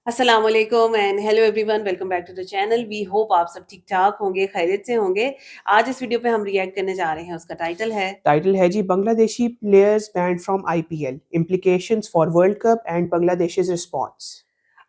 अस्सलाम वालेकुम and hello everyone, welcome back to the channel. We hope आप सब ठीक ठाक होंगे, खैरियत से होंगे। आज इस वीडियो पे हम रिएक्ट करने जा रहे हैं, उसका टाइटल है टाइटल है जी Bangladeshi players banned from IPL implications for world cup and Bangladesh's response.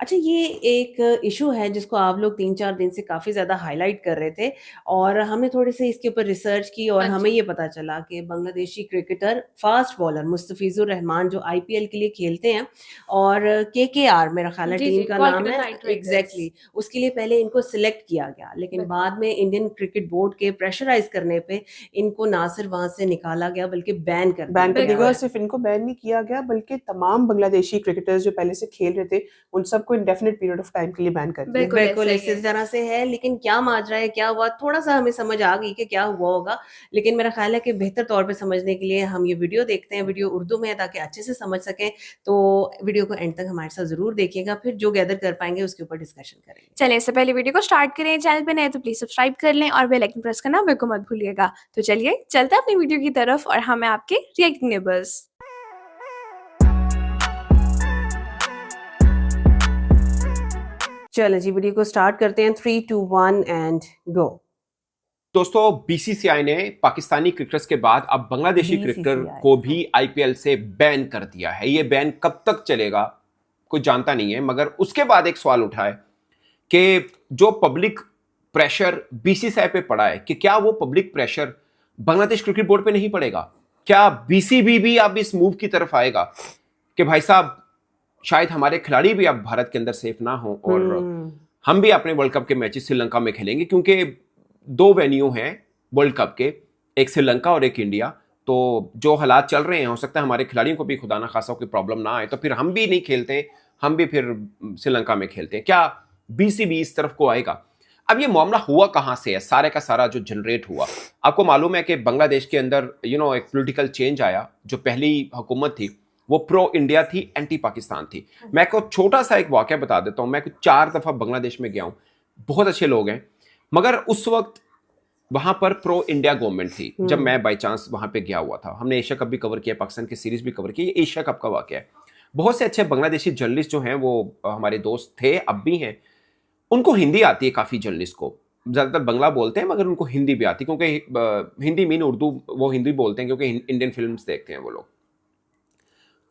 अच्छा, ये एक इशू है जिसको आप लोग 3-4 दिन से काफ़ी ज़्यादा हाइलाइट कर रहे थे और हमने थोड़े से इसके ऊपर रिसर्च की और हाँ हमें जी। ये पता चला कि Bangladeshi cricketer fast bowler Mustafizur Rahman जो आईपीएल के लिए खेलते हैं और केकेआर मेरा ख्याल है जी, टीम जी, का नाम कोलकाता है। Night Riders. एग्जैक्टली उसके लिए पहले इनको सिलेक्ट किया गया, लेकिन बिल्कुल। बाद में इंडियन क्रिकेट बोर्ड के प्रेशराइज करने पे इनको ना सिर्फ वहां से निकाला गया बल्कि बैन कर बैन दिया कर दिया गया गया और बिल्कुल। है। सिर्फ इनको बैन नहीं किया गया बल्कि तमाम बांग्लादेशी क्रिकेटर्स जो पहले से खेल रहे थे उन सबको इंडेफिनिट पीरियड ऑफ टाइम के लिए बैन कर दिया। बिल्कुल बिल्कुल ऐसा ही इसी है। तरह से है, लेकिन क्या माजरा है, क्या हुआ, थोड़ा-सा हमें समझ आ गई कि क्या हुआ होगा। लेकिन मेरा ख़्याल है कि बेहतर तौर पे समझने के लिए हम ये वीडियो देखते हैं, वीडियो उर्दू में है ताकि अच्छे से समझ सकें। तो वीडियो को एंड तक हमारे साथ ज़रूर देखिएगा, फिर जो गैदर कर पाएँगे उसके ऊपर डिस्कशन करेंगे। चलिए इससे पहले वीडियो को स्टार्ट करें, चैनल पे नए तो प्लीज़ सब्सक्राइब कर लें और बेल आइकन प्रेस करना बिल्कुल मत भूलिएगा। तो चलिए चलते हैं अपनी वीडियो की तरफ और हम हैं आपके रिएक्टिंग नेबर्स। चलें जी, वीडियो को स्टार्ट करते हैं। 3, 2, 1 एंड गो। दोस्तों बीसीसीआई ने पाकिस्तानी क्रिकेटर्स के बाद अब बांग्लादेशी क्रिकेटर बीसीसीआई को भी आईपीएल से बैन कर दिया है। ये बैन कब तक चलेगा कोई जानता नहीं है, मगर उसके बाद एक सवाल उठा है कि जो पब्लिक प्रेशर बीसीसीआई पे पड़ा है कि क्या वो public pressure Bangladesh cricket board पे नहीं पड़ेगा? क्या बीसीबी भी अब इस मूव की तरफ आएगा कि भाई साहब शायद हमारे खिलाड़ी भी अब भारत के अंदर सेफ ना हो और हम भी अपने वर्ल्ड कप के मैचेस श्रीलंका में खेलेंगे, क्योंकि दो वेन्यू हैं वर्ल्ड कप के, एक श्रीलंका और एक इंडिया। तो जो हालात चल रहे हैं, हो सकता है हमारे खिलाड़ियों को भी खुदा ना खासा कोई प्रॉब्लम ना आए, तो फिर हम भी नहीं खेलते, हम भी फिर श्रीलंका में खेलते हैं। क्या बीसीबी इस तरफ को आएगा? अब ये मामला हुआ कहां से है, सारे का सारा जो जनरेट हुआ, आपको मालूम है कि बांग्लादेश के अंदर एक पॉलिटिकल चेंज आया। जो पहली हुकूमत थी वो प्रो इंडिया थी, एंटी पाकिस्तान थी। मैं को छोटा सा एक वाकया बता देता हूं। मैं 4 दफा बांग्लादेश में गया हूं, बहुत अच्छे लोग हैं, मगर उस वक्त वहां पर प्रो इंडिया गवर्नमेंट थी जब मैं बाई चांस वहां पे गया हुआ था। हमने एशिया कप भी कवर किया, पाकिस्तान की सीरीज भी कवर की। ये एशिया कप का वाकया है। बहुत से अच्छे बांग्लादेशी जर्नलिस्ट जो हैं वो हमारे दोस्त थे, अब भी हैं। उनको हिंदी आती है, काफी जर्नलिस्ट को ज्यादातर बांग्ला बोलते हैं मगर उनको हिंदी भी आती है, क्योंकि हिंदी मीन उर्दू, वो हिंदी बोलते हैं क्योंकि इंडियन फिल्म्स देखते हैं वो लोग।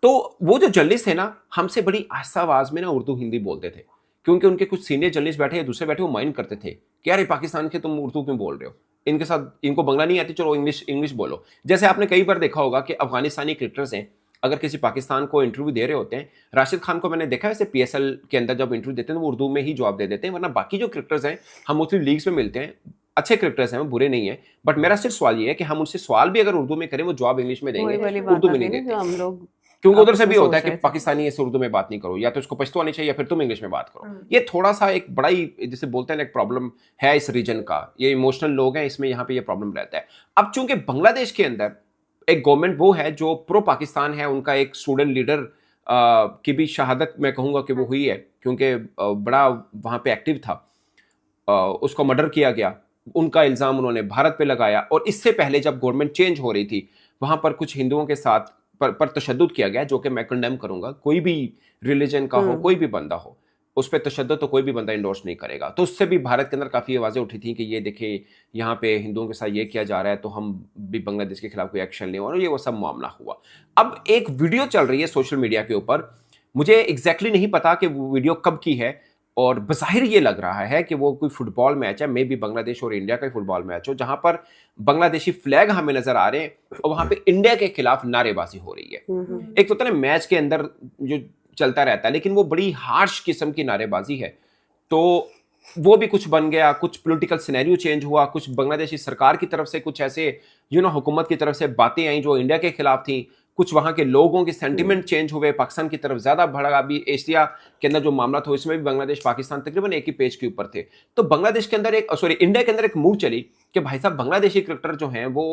तो वो जो जर्नलिस्ट थे ना, हमसे बड़ी आहिस्ता आवाज में ना उर्दू हिंदी बोलते थे, क्योंकि उनके कुछ सीनियर जर्नलिस्ट बैठे या दूसरे बैठे, वो माइंड करते थे कि यार ये पाकिस्तान के तुम उर्दू क्यों बोल रहे हो, इनके साथ इनको बंगला नहीं आती, चलो इंग्लिश इंग्लिश बोलो। जैसे आपने कई बार देखा होगा कि अफगानिस्तानी क्रिकेटर्स हैं, अगर किसी पाकिस्तान को इंटरव्यू दे रहे होते हैं, राशिद खान को मैंने देखा वैसे पीएसएल के अंदर जब इंटरव्यू देते हैं तो वो उर्दू में ही जवाब दे देते हैं, वरना बाकी जो क्रिकेटर्स हैं, हम मुस्लिम लीग्स में मिलते हैं, अच्छे क्रिकेटर्स हैं, वो बुरे नहीं है, बट मेरा सिर्फ सवाल ये है कि हम उनसे सवाल भी अगर उर्दू में करें वो जवाब इंग्लिश में वही देंगे, वाली बात उर्दू आ में गई नहीं ना देते, जो हम लोग क्योंकि उधर आपस से में भी होता है सोच कि रहे थे। पाकिस्तानी ऐसे उर्दू में बात नहीं करो, या तो इसको पश्तो आनी चाहिए या फिर तुम इंग्लिश में बात करो। ये थोड़ा सा एक बड़ा ही, जिसे बोलते हैं ना, एक प्रॉब्लम है इस रीजन का। ये इमोशनल लोग हैं, इसमें यहाँ पे ये प्रॉब्लम रहता है। अब चूंकि बांग्लादेश के अंदर एक गवर्नमेंट वो है जो प्रो पाकिस्तान है, उनका एक स्टूडेंट लीडर की भी शहादत मैं कहूँगा कि वो हुई है, क्योंकि बड़ा वहाँ पे एक्टिव था। उसको मर्डर किया गया, उनका इल्ज़ाम उन्होंने भारत पे लगाया। और इससे पहले जब गवर्नमेंट चेंज हो रही थी, वहाँ पर कुछ हिंदुओं के साथ पर तशद्दुद किया गया, जो कि मैं कंडेम करूंगा। कोई भी रिलीजन का हो, कोई भी बंदा हो, उस पर तशद्दुद तो कोई भी बंदा इंडोर्स नहीं करेगा। तो उससे भी भारत के अंदर काफ़ी आवाज़ें उठी थी कि ये देखिए यहाँ पे हिंदुओं के साथ ये किया जा रहा है, तो हम भी बांग्लादेश के खिलाफ कोई एक्शन लें, और ये वो सब मामला हुआ। अब एक वीडियो चल रही है सोशल मीडिया के ऊपर, मुझे एग्जैक्टली नहीं पता कि वो वीडियो कब की है, और बज़ाहिर ये लग रहा है कि वो कोई फुटबॉल मैच है, मे बी बांग्लादेश और इंडिया का फुटबॉल मैच हो, जहां पर बांग्लादेशी फ्लैग हमें नजर आ रहे हैं और वहां पे इंडिया के खिलाफ नारेबाजी हो रही है। एक तो होता है ना मैच के अंदर जो चलता रहता है, लेकिन वो बड़ी हार्श किस्म की नारेबाजी है। तो वो भी कुछ बन गया, कुछ पॉलिटिकल सिनेरियो चेंज हुआ, कुछ बांग्लादेशी सरकार की तरफ से कुछ ऐसे हुकूमत की तरफ से बातें आई जो इंडिया के खिलाफ थी, कुछ वहां के लोगों के सेंटिमेंट चेंज हुए, पाकिस्तान की तरफ ज्यादा भड़का। अभी एशिया के अंदर जो मामला था इसमें भी बांग्लादेश पाकिस्तान तकरीबन एक ही पेज के ऊपर थे। तो बांग्लादेश के अंदर इंडिया के अंदर एक मूव चली कि भाई साहब बांग्लादेशी क्रिकेटर जो हैं वो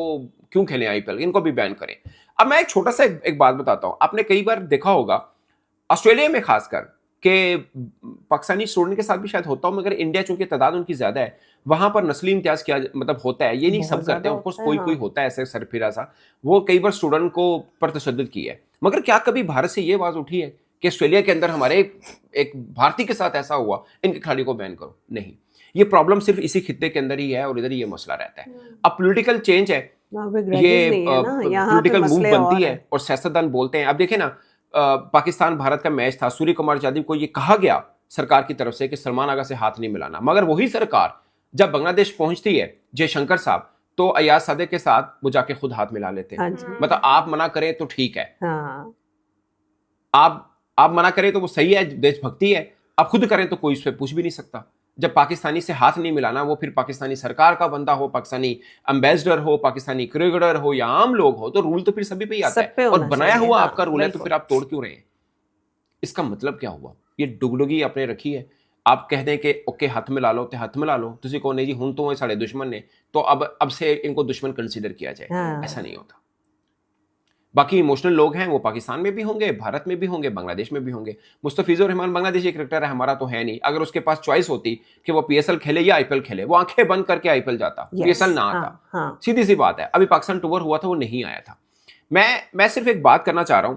क्यों खेलें आईपीएल, इनको भी बैन करें। अब मैं एक छोटा सा एक बात बताता हूं। आपने कई बार देखा होगा ऑस्ट्रेलिया में खासकर कि पाकिस्तानी स्टूडेंट के साथ भी शायद होता हो, मगर इंडिया चूंकि तादाद उनकी ज्यादा है, वहां पर नस्ली इम्तियाज किया मतलब होता है। ये नहीं बहुत सब करते ज्यादा हैं, ऑफकोर्स होता है, कोई कोई हाँ। होता है ऐसे सरफिरा सा, वो कई बार स्टूडेंट को पर तशद्दुद की है। मगर क्या कभी भारत से ये आवाज उठी है कि ऑस्ट्रेलिया के अंदर हमारे एक भारतीय के साथ ऐसा हुआ, इनके खिलाड़ियों को बैन करो। नहीं, ये प्रॉब्लम सिर्फ इसी खित्ते के अंदर ही है और इधर ही ये मसला रहता है। अब पॉलिटिकल चेंज है, वहाँ पे ये grudges नहीं है ना, यहाँ पे पॉलिटिकल मूव मसले बनती और है और सियासतदान बोलते हैं। अब देखें ना, पाकिस्तान भारत का मैच था, सूर्य कुमार यादव को ये कहा गया सरकार की तरफ से कि सलमान आगा से हाथ नहीं मिलाना, मगर वही सरकार जब बांग्लादेश पहुंचती है जयशंकर साहब, तो अयाज सादिक के साथ वो जाके खुद हाथ मिला लेते हैं। हाँ जी, मतलब आप मना करें तो ठीक है, हाँ आप मना करें तो वो सही है, देशभक्ति है, आप खुद करें तो कोई उस पर पूछ भी नहीं सकता। जब पाकिस्तानी से हाथ नहीं मिलाना, वो फिर पाकिस्तानी सरकार का बंदा हो, पाकिस्तानी एम्बेसडर हो, पाकिस्तानी क्रिकेटर हो या आम लोग हो, तो रूल तो फिर सभी पे ही आता सब पे है। और होना बनाया चाहिए, हुआ हाँ, आपका रूल है, तो बिल्कुल। फिर आप तोड़ क्यों रहे हैं? इसका मतलब क्या हुआ? ये डुगडुगी आपने रखी है। आप कह दें कि ओके हाथ मिला लो, तो हाथ मिला लो, तुझे कौन नहीं जी, हूं तो साढ़े दुश्मन ने, तो अब से इनको दुश्मन कंसीडर किया जाए। हाँ। ऐसा नहीं होता। बाकी इमोशनल लोग हैं, वो पाकिस्तान में भी होंगे, भारत में भी होंगे, बांग्लादेश में भी होंगे। मुस्तफिजुर रहमान बांग्लादेशी क्रिकेटर है, हमारा तो है नहीं। अगर उसके पास चॉइस होती कि वो पीएसएल खेले या आईपीएल खेले, वो आंखें बंद करके आईपीएल जाता, Yes, पीएसएल ना आता। हाँ, हाँ। सीधी सी बात है। अभी पाकिस्तान टूर हुआ था, वो नहीं आया था। मैं सिर्फ एक बात करना चाह रहा हूं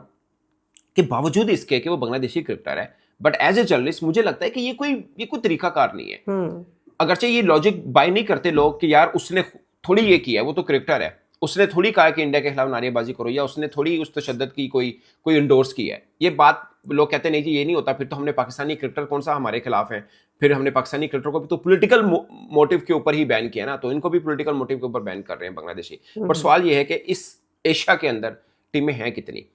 कि बावजूद इसके कि वो बांग्लादेशी क्रिकेटर है, बट एज ए जर्नलिस्ट मुझे लगता है कि ये कोई तरीकाकार नहीं है। अगरचे ये लॉजिक बाय नहीं करते लोग कि यार उसने थोड़ी ये किया है, वो तो क्रिकेटर है, उसने थोड़ी कहा कि इंडिया के खिलाफ नारेबाजी करो, या उसने थोड़ी उस तशद्दुद की कोई इंडोर्स की है। ये बात लोग कहते नहीं जी, ये नहीं होता, फिर तो हमने पाकिस्तानी क्रिकेटर कौन सा हमारे खिलाफ है, फिर हमने पाकिस्तानी क्रिकेटर को भी तो पॉलिटिकल मोटिव के ऊपर ही बैन किया ना, तो इनको भी पॉलिटिकल मोटिव के ऊपर बैन कर रहे हैं बांग्लादेशी। पर सवाल ये है कि इस एशिया के अंदर टीमें हैं कितनी?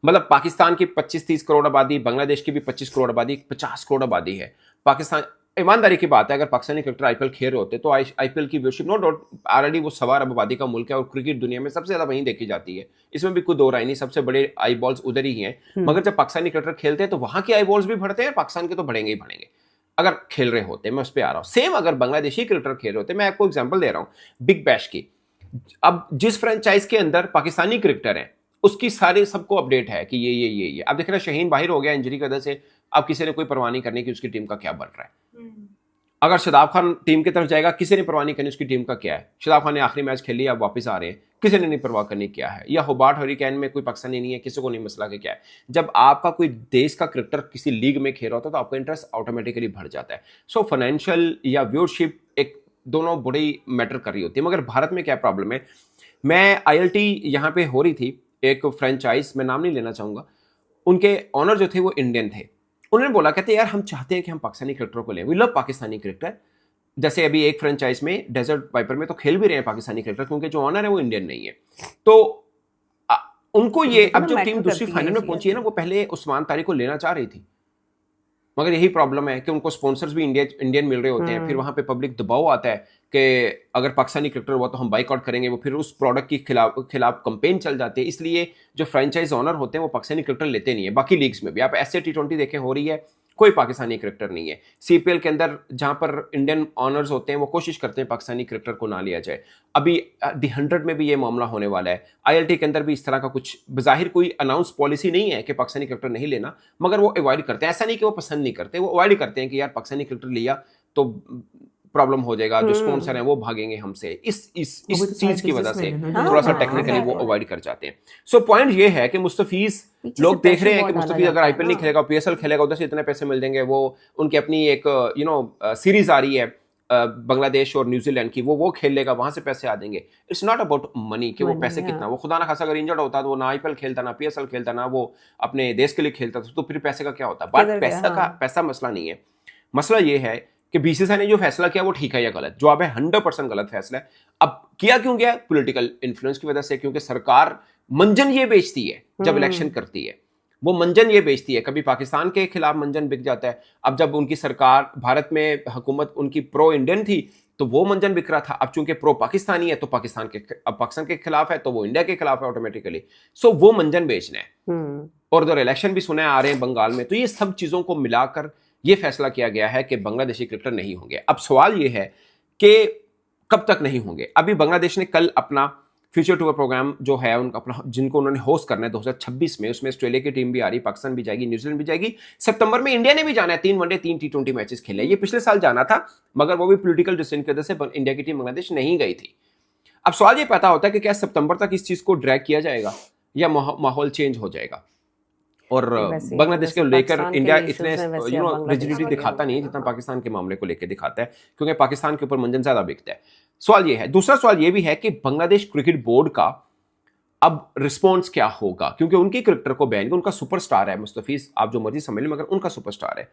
मतलब पाकिस्तान की 25-30 करोड़ आबादी, बांग्लादेश की भी 25 करोड़ आबादी, 50 करोड़ आबादी है। पाकिस्तान, ईमानदारी की बात है, अगर पाकिस्तानी क्रिकेटर आईपीएल खेल रहे होते तो आईपीएल की व्यूअरशिप, नो डाउट, ऑलरेडी वो 1.25 अरब आबादी का मुल्क है और क्रिकेट दुनिया में सबसे ज्यादा वहीं देखी जाती है, इसमें भी कोई दो राय नहीं, सबसे बड़े आई बॉल्स उधर ही हैं। मगर जब पाकिस्तानी क्रिकेटर खेलते हैं तो वहां के आई बॉल्स भी बढ़ते हैं, पाकिस्तान के तो बढ़ेंगे ही बढ़ेंगे अगर खेल रहे होते। मैं उस पर आ रहा हूँ। सेम अगर बांग्लादेशी क्रिकेटर खेल रहे होते, मैं आपको एग्जाम्पल दे रहा हूँ बिग बैश की। अब जिस फ्रेंचाइज के अंदर पाकिस्तानी क्रिकेटर है, उसकी सारे सबको अपडेट है कि ये अब देख रहे, शाहीन बाहिर हो गया इंजरी की वजह से, अब किसी ने कोई परवाह नहीं करनी कि उसकी टीम का क्या बन रहा है। अगर शदाब खान टीम की तरफ जाएगा, किसी ने परवाह नहीं करनी उसकी टीम का क्या है। शदाब खान ने आखिरी मैच खेल लिया, अब वापस आ रहे हैं, किसी ने नहीं परवाह करनी क्या है। या होबार्ट हरिकेन में कोई पाकिस्तानी नहीं है, किसी को नहीं मसला कि क्या है। जब आपका कोई देश का क्रिकेटर किसी लीग में खेल रहा होता है तो आपका इंटरेस्ट ऑटोमेटिकली बढ़ जाता है। सो फाइनेंशियल या व्यूअरशिप एक दोनों बड़ी मैटर कर रही होती है। मगर भारत में क्या प्रॉब्लम है, मैं ILT यहाँ पे हो रही थी, एक फ्रेंचाइज, मैं नाम नहीं लेना चाहूंगा, उनके ऑनर जो थे वो इंडियन थे। उन्होंने बोला, कहते यार हम चाहते हैं कि हम पाकिस्तानी क्रिकेटर को लें, वी लव पाकिस्तानी क्रिकेटर। जैसे अभी एक फ्रेंचाइज में डेजर्ट वाइपर में तो खेल भी रहे हैं पाकिस्तानी क्रिकेटर, क्योंकि जो ऑनर है वो इंडियन नहीं है। तो उनको ये, अब जो टीम दूसरी फाइनल में पहुंची है ना, वो पहले उस्मान तारिक को लेना चाह रही थी, मगर यही प्रॉब्लम है कि उनको स्पॉन्सर्स भी इंडियन मिल रहे होते हैं। फिर वहां पे पब्लिक दबाव आता है कि अगर पाकिस्तानी क्रिकेटर हुआ तो हम बाइकआउट करेंगे, वो फिर उस प्रोडक्ट की खिलाफ कंपेन चल जाती है। इसलिए जो फ्रेंचाइज ऑनर होते हैं वो पाकिस्तानी क्रिकेटर लेते नहीं है। बाकी लीग्स में भी आप ऐसे T20 देखें हो रही है, कोई पाकिस्तानी क्रिकेटर नहीं है। CPL के अंदर जहां पर इंडियन ऑनर्स होते हैं वो कोशिश करते हैं पाकिस्तानी क्रिकेटर को ना लिया जाए। अभी दी 100 में भी ये मामला होने वाला है। ILT के अंदर भी इस तरह का कुछ बज़ाहिर कोई अनाउंस पॉलिसी नहीं है कि पाकिस्तानी क्रिकेटर नहीं लेना, मगर वो अवॉइड करते हैं। ऐसा नहीं कि वो पसंद नहीं करते, वो अवॉइड करते हैं कि यार पाकिस्तानी क्रिकेटर लिया तो प्रॉब्लम हो जाएगा, जो स्पॉन्सर हैं वो भागेंगे हमसे, इस चीज की वजह से थोड़ा सा टेक्निकली वो अवॉइड कर जाते हैं। सो पॉइंट ये है कि मुस्तफीज लोग देख रहे हैं कि मुस्तफीज अगर IPL नहीं खेलेगा, PSL खेलेगा, उधर से इतने पैसे मिल जाएंगे। वो उनकी अपनी एक सीरीज आ रही है बांग्लादेश और न्यूजीलैंड की, वो खेल लेगा, वहां से पैसे आ जाएंगे। इट्स नॉट अबाउट मनी कि वो पैसे कितना, वो खुदा ना खासा अगर इंजर्ड होता तो वो ना IPL खेलता, ना PSL खेलता, ना वो अपने देश के लिए खेलता, तो फिर पैसे का क्या होता। बट पैसा मसला नहीं है। मसला ये है कि BCCI ने जो फैसला किया वो ठीक है या गलत? जवाब है 100% गलत फैसला है। अब किया क्यों गया? पॉलिटिकल इन्फ्लुएंस की वजह से, क्योंकि सरकार मंजन ये बेचती है जब इलेक्शन करती है, वो मंजन ये बेचती है। कभी पाकिस्तान के खिलाफ मंजन बिक जाता है। अब जब उनकी सरकार भारत में हुकूमत उनकी प्रो इंडियन थी तो वो मंजन बिक रहा था। अब चूंकि प्रो पाकिस्तानी है तो पाकिस्तान के खिलाफ है, तो वो इंडिया के खिलाफ है ऑटोमेटिकली। सो वो मंजन बेचना है। और उधर इलेक्शन भी सुने आ रहे हैं बंगाल में। तो ये सब चीजों को मिलाकर ये फैसला किया गया है कि बांग्लादेशी क्रिकेटर नहीं होंगे। अब सवाल ये है कि कब तक नहीं होंगे। अभी बांग्लादेश ने कल अपना फ्यूचर टूर प्रोग्राम जो है उनका अपना, जिनको उन्होंने होस्ट करना है 2026 में, उसमें ऑस्ट्रेलिया की टीम भी आ रही, पाकिस्तान भी जाएगी, न्यूजीलैंड भी जाएगी। सितंबर में इंडिया ने भी जाना है, 3 वनडे 3 T20 मैचेस खेले। ये पिछले साल जाना था, मगर वो भी पॉलिटिकल डिसीजन की वजह से इंडिया की टीम बांग्लादेश नहीं गई थी। अब सवाल ये पैदा होता है कि क्या सितंबर तक इस चीज को ड्रैग किया जाएगा या माहौल चेंज हो जाएगा? और वैसे बांग्लादेश के वैसे लेकर पाकिस्तान के इंडिया लिए इतने इश्यूज हैं, वैसे अब बांग्लादेश रिजिडिटी के लिए दिखाता नहीं है होगा। जितना हाँ। पाकिस्तान के मामले को लेकर दिखाता है, क्योंकि पाकिस्तान के ऊपर मंजन ज्यादा बिकता है। सवाल ये है, दूसरा सवाल ये भी है कि बांग्लादेश क्रिकेट बोर्ड का अब रिस्पॉन्स क्या होगा, क्योंकि उनकी क्रिकेटर को बैन, उनका सुपरस्टार है मुस्तफीज, आप जो मर्जी समझ लें, मगर उनका सुपरस्टार है।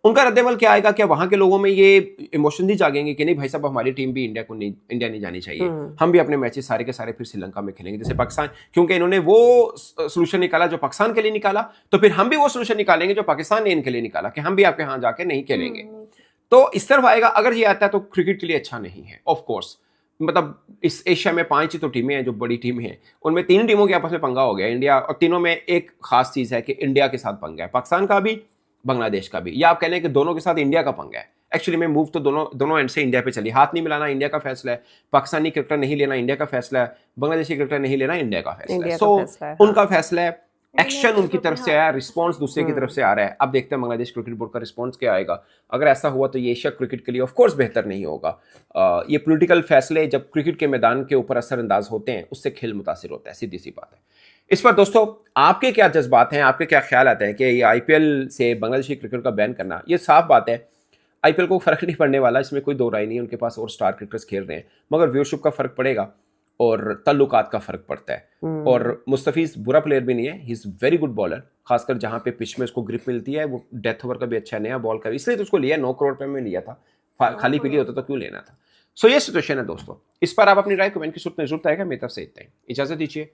उनका रद्देमल क्या आएगा? क्या वहां के लोगों में ये इमोशन नहीं जागेंगे कि नहीं भाई साहब, हमारी टीम भी इंडिया नहीं जानी चाहिए, हम भी अपने मैचेस सारे के सारे फिर श्रीलंका में खेलेंगे जैसे पाकिस्तान, क्योंकि इन्होंने वो सोल्यूशन निकाला जो पाकिस्तान के लिए निकाला, तो फिर हम भी वो सोल्यूशन निकालेंगे जो पाकिस्तान ने इनके लिए निकाला कि हम भी आपके यहाँ जाके नहीं खेलेंगे। तो इस तरफ आएगा। अगर ये आता है तो क्रिकेट के लिए अच्छा नहीं है ऑफ कोर्स। मतलब इस एशिया में 5 ही तो टीमें हैं जो बड़ी टीमें हैं, उनमें 3 टीमों के आपस में पंगा हो गया इंडिया, और तीनों में एक खास चीज है कि इंडिया के साथ पंगा है, पाकिस्तान का भी बांग्लादेश का भी, या आप कह लें कि दोनों के साथ इंडिया का पंगा है। एक्चुअली में मूव तो दोनों एंड से इंडिया पे चली, हाथ नहीं मिलाना इंडिया का फैसला है, पाकिस्तानी क्रिकेटर नहीं लेना इंडिया का फैसला है, बांग्लादेशी क्रिकेटर नहीं लेना इंडिया का फैसला है। इंडिया का सो फैसला है, हाँ। उनका फैसला है, एक्शन उनकी तरफ से आया, रिस्पॉन्स दूसरे की तरफ से आ रहा है। अब देखते हैं बांग्लादेश क्रिकेट बोर्ड का रिस्पॉन्स क्या आएगा। अगर ऐसा हुआ तो ये एशिया क्रिकेट के लिए ऑफ कोर्स बेहतर नहीं होगा। ये पॉलिटिकल फैसले जब क्रिकेट के मैदान के ऊपर असरअंदाज होते हैं, उससे खेल मुतासिर होता है, सीधी सी बात है। इस पर दोस्तों आपके क्या जज्बात हैं, आपके क्या ख्याल आते हैं कि ये आईपीएल से बांग्लादेशी क्रिकेट का बैन करना? ये साफ बात है आईपीएल को फर्क नहीं पड़ने वाला, इसमें कोई दो राय नहीं है, उनके पास और स्टार क्रिकेटर्स खेल रहे हैं, मगर व्यूअरशिप का फर्क पड़ेगा और तल्लुकात का फर्क पड़ता है। और मुस्तफीज बुरा प्लेयर भी नहीं है, he is very good bowler, खासकर जहां पे पिच में उसको ग्रिप मिलती है, वो डेथ ओवर का भी अच्छा नया बॉल का, इसलिए तो उसको लिया, 9 करोड़ पे में लिया था, खाली पीली होता तो क्यों लेना था। सो ये सिचुएशन है दोस्तों, इस पर आप अपनी राय कमेंट की सूरत में जरूर आएगा। मेरी तरफ से इतना ही, इजाजत दीजिए,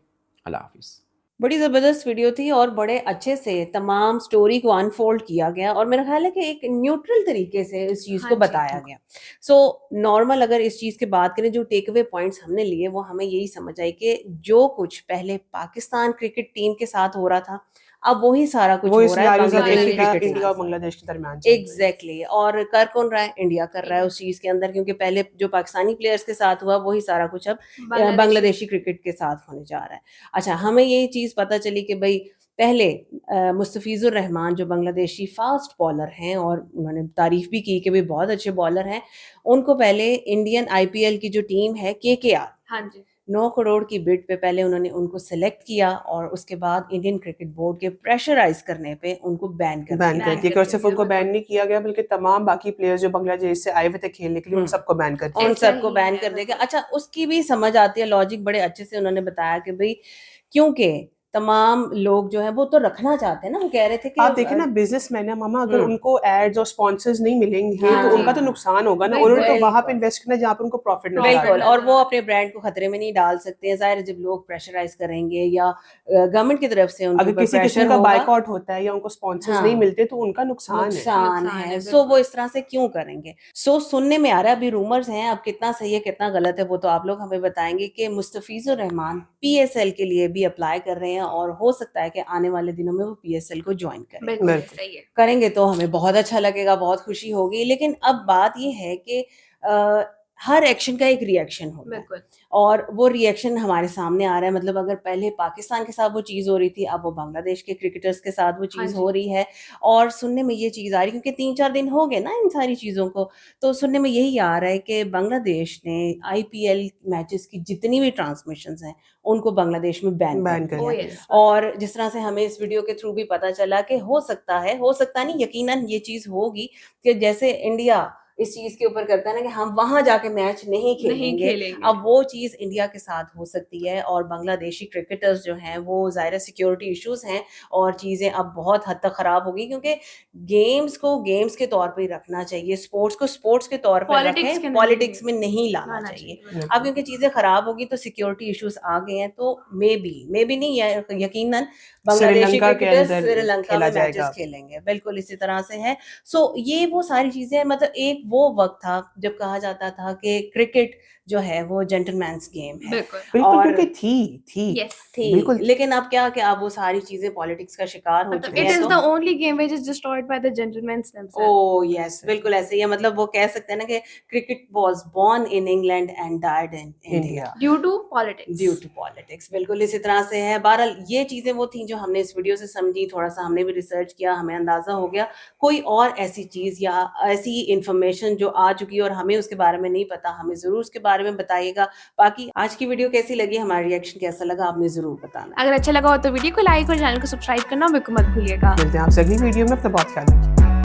अल्लाह हाफिज। बड़ी ज़बरदस्त वीडियो थी और बड़े अच्छे से तमाम स्टोरी को अनफोल्ड किया गया और मेरा ख्याल है कि एक न्यूट्रल तरीके से इस चीज़ हाँ को जी। बताया गया। सो नॉर्मल अगर इस चीज़ की बात करें, जो टेक अवे पॉइंट्स हमने लिए वो हमें यही समझ आई कि जो कुछ पहले पाकिस्तान क्रिकेट टीम के साथ हो रहा था, अब वही सारा कुछ वो हो रहा है सिनारियोज अब बांग्लादेशी इंडिया क्रिकेट इंडिया और साथ। बांग्लादेश के दरमियान चल रहे हैं। एग्जैक्टली और कर कौन रहा है? इंडिया कर रहा है उस चीज के अंदर, क्योंकि पहले जो पाकिस्तानी प्लेयर्स के साथ हुआ वही सारा कुछ अब बांग्लादेशी क्रिकेट के साथ होने जा रहा है। अच्छा, हमें ये चीज पता चली कि भाई पहले मुस्तफिजुर रहमान जो बांग्लादेशी फास्ट बॉलर हैं और उन्होंने तारीफ भी की कि भाई बहुत अच्छे बॉलर हैं, उनको पहले इंडियन आईपीएल की जो टीम है केकेआर, हाँ जी 9 करोड़ की बिड पे पहले उन्होंने उनको सिलेक्ट किया और उसके बाद इंडियन क्रिकेट बोर्ड के प्रेशराइज करने पे उनको बैन कर बैन दिया। कर दिया, और सिर्फ उनको बैन नहीं किया गया बल्कि तमाम बाकी प्लेयर्स जो बांग्लादेश से आए हुए थे खेलने के लिए उन सबको बैन कर दिया। उन ऐसा सबको ही बैन है, कर देगा। अच्छा, उसकी भी समझ आती है, लॉजिक बड़े अच्छे से उन्होंने बताया कि भाई क्योंकि तमाम लोग जो है वो तो रखना चाहते हैं ना, वो कह रहे थे कि आप देखें ना, बिजनेसमैन है मामा, अगर उनको एड्स और स्पॉन्सर्स नहीं मिलेंगे हाँ तो जी। उनका तो नुकसान होगा ना, बिल्कुल, उन्होंने तो वहां पे बिल्कुल। इन्वेस्ट करना है जहाँ पर उनको प्रॉफिट नजर आ रहा बिल्कुल, है। और वो अपने ब्रांड को खतरे में नहीं डाल सकते हैं। ज़ाहिर है जब लोग प्रेशराइज करेंगे या गवर्नमेंट की तरफ से उनके अगर ऊपर किसी किस्म प्रेशर का होगा, बायकॉट होता है या उनको स्पॉन्सर्स हाँ, नहीं मिलते तो उनका नुकसान है। नुकसान नुकसान है। है, सो बिल्कुल। वो इस तरह से क्यों करेंगे? सो सुनने में आ रहा है, अभी रूमर्स हैं, अब कितना सही है कितना गलत है वो तो आप लोग हमें बताएंगे कि मुस्तफिजुर रहमान पीएसएल के लिए भी अप्लाई कर रहे हैं और हो सकता है कि आने वाले दिनों में वो पीएसएल को ज्वाइन करें। बिल्कुल बिल्कुल। सही है करेंगे तो हमें बहुत अच्छा लगेगा, बहुत खुशी होगी। लेकिन अब बात ये है कि हर एक्शन का एक रिएक्शन होता है बिल्कुल और वो रिएक्शन हमारे सामने आ रहा है। मतलब अगर पहले पाकिस्तान के साथ वो चीज़ हो रही थी, अब वो बांग्लादेश के क्रिकेटर्स के साथ वो हाँ चीज़ जी। हो रही है और सुनने में ये चीज़ आ रही है क्योंकि 3-4 दिन हो गए ना इन सारी चीज़ों को, तो सुनने में यही आ रहा है कि बांग्लादेश ने आईपीएल मैचेस की जितनी भी ट्रांसमिशंस हैं, उनको बांग्लादेश में बैन बैन कर कर ओ दिया। यस और जिस तरह से हमें इस वीडियो के थ्रू भी पता चला कि हो सकता नहीं, यकीनन ये चीज़ होगी कि जैसे इंडिया इस चीज़ के ऊपर करता है ना कि हम वहाँ जाके मैच नहीं खेलेंगे, अब वो चीज़ इंडिया के साथ हो सकती है। और बांग्लादेशी क्रिकेटर्स जो हैं वो ज़ाहिर है सिक्योरिटी इश्यूज़ हैं और चीज़ें अब बहुत हद तक ख़राब हो गई, क्योंकि गेम्स को गेम्स के तौर पे ही रखना चाहिए, स्पोर्ट्स को स्पोर्ट्स के तौर पे पॉलिटिक्स के रखें, नहीं पॉलिटिक्स में नहीं लाना लाना चाहिए। चाहिए अब क्योंकि चीज़ें ख़राब होगी तो सिक्योरिटी इश्यूज़ आ गए हैं, तो मे बी नहीं, यकीनन बांग्लादेशी श्रीलंका के क्रिकेटर्स अंदर श्रीलंका खेला में मैचेस जाएगा। खेलेंगे, बिल्कुल इसी तरह से है। सो ये वो सारी चीज़ें, मतलब एक वो वक़्त था जब कहा जाता था कि क्रिकेट जो है वो जेंटलमैन्स गेम है बिल्कुल बिल्कुल, और क्योंकि थी यस थी, बिल्कुल। लेकिन अब क्या कि अब वो सारी चीज़ें पॉलिटिक्स का शिकार हो मतलब चुकी इट हैं। इज तो the only game which is destroyed by the gentlemens themselves oh yes, बिल्कुल ऐसे ही है। मतलब वो कह सकते हैं ना कि cricket was born in England and died in India India. Due to politics due to politics, बिल्कुल इसी तरह से है। बहरहाल ये चीज़ें वो थी जो हमने इस वीडियो से समझी, थोड़ा सा हमने भी रिसर्च किया, हमें अंदाज़ा हो गया। कोई और ऐसी चीज़ या ऐसी इंफॉर्मेशन जो आ चुकी है और हमें उसके बारे में नहीं पता, हमें ज़रूर उसके बारे बारे में बताइएगा। बाकी आज की वीडियो कैसी लगी, हमारा रिएक्शन कैसा लगा, आपने ज़रूर बताना। अगर अच्छा लगा हो तो वीडियो को लाइक और चैनल को सब्सक्राइब करना बिल्कुल मत भूलिएगा। मिलते हैं आपसे अगली वीडियो में, अपना बहुत ख्याल रखिए।